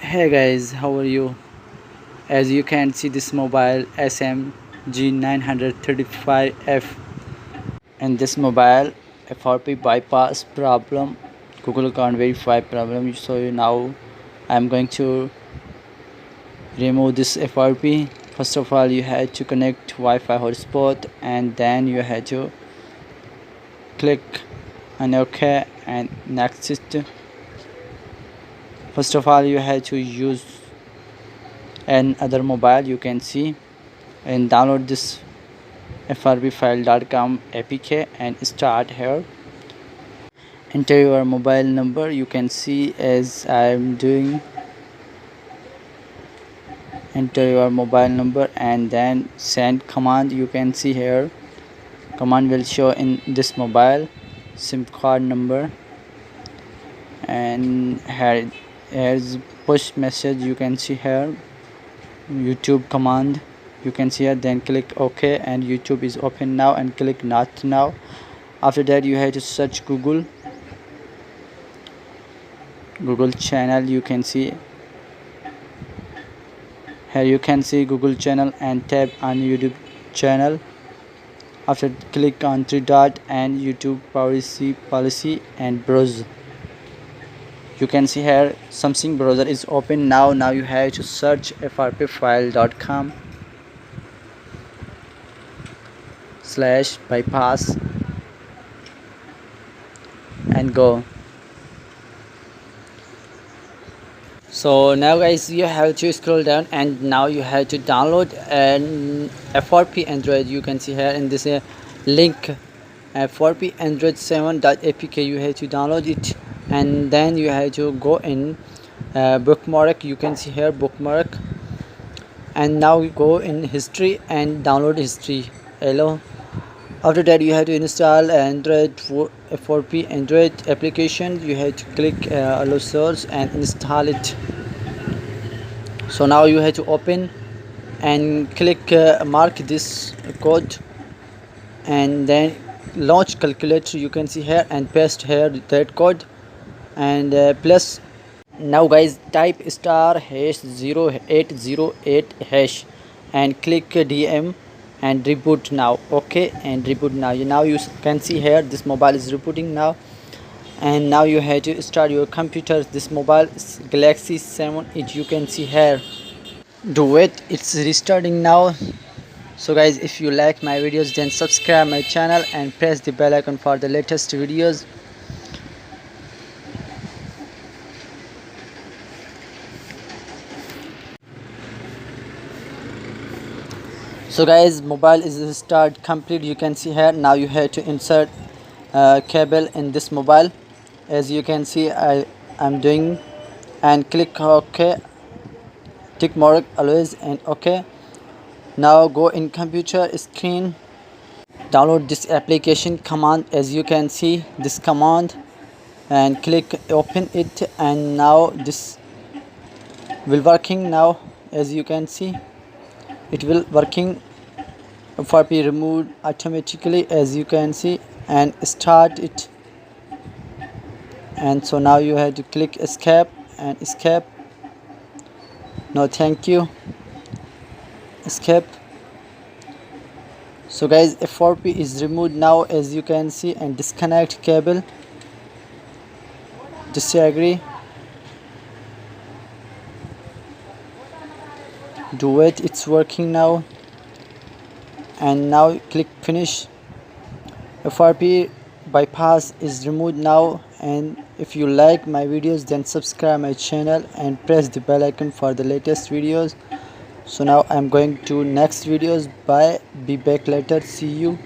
Hey guys, how are you? As you can see, this mobile SMG 935F, and this mobile FRP bypass problem, Google can't verify problem. So now I'm going to remove this FRP. First of all, you had to connect Wi-Fi hotspot, and then you had to click on OK and next. First of all, you had to use another mobile, you can see, and download this frbfile.com apk and start here. Enter your mobile number, you can see as I'm doing. Enter your mobile number and then send command. You can see here command will show in this mobile SIM card number, and here's push message. You can see here YouTube command, you can see here. Then click OK and YouTube is open now, and click not now. After that, you have to search Google channel. You can see here, you can see Google channel and tap on YouTube channel. After, click on three dot and YouTube policy and browse. You can see here something browser is open now. You have to search frpfile.com / bypass and go. So now guys, you have to scroll down and now you have to download an FRP Android. You can see here in this link, FRP Android 7.apk. you have to download it, and then you have to go in bookmark. You can see here bookmark, and now we go in history and download history. Hello. After that, you have to install Android for FRP Android application. You have to click allow source and install it. So now you have to open and click mark this code, and then launch calculator. You can see here and paste here that code and plus. Now guys, type *#0808# and click DM and reboot now. Okay, and reboot now. Now you can see here this mobile is rebooting now, and now you have to start your computer. This mobile is Galaxy 7 Edge. You can see here. Do it, it's restarting now. So guys, if you like my videos, then subscribe my channel and press the bell icon for the latest videos. So guys, mobile is start complete. You can see here. Now you have to insert cable in this mobile, as you can see I'm doing, and click OK, tick mark always and OK. Now go in computer screen, download this application command, as you can see this command, and click open it, and now this will working now. As you can see, it will working. FRP removed automatically, as you can see, and start it. And so now you have to click escape and escape. No, thank you. Escape. So guys, FRP is removed now, as you can see, and disconnect cable. Disagree. Do it, it's working now. And now click finish. FRP bypass is removed now, and if you like my videos, then subscribe my channel and press the bell icon for the latest videos. So now I'm going to next videos. Bye, be back later, see you.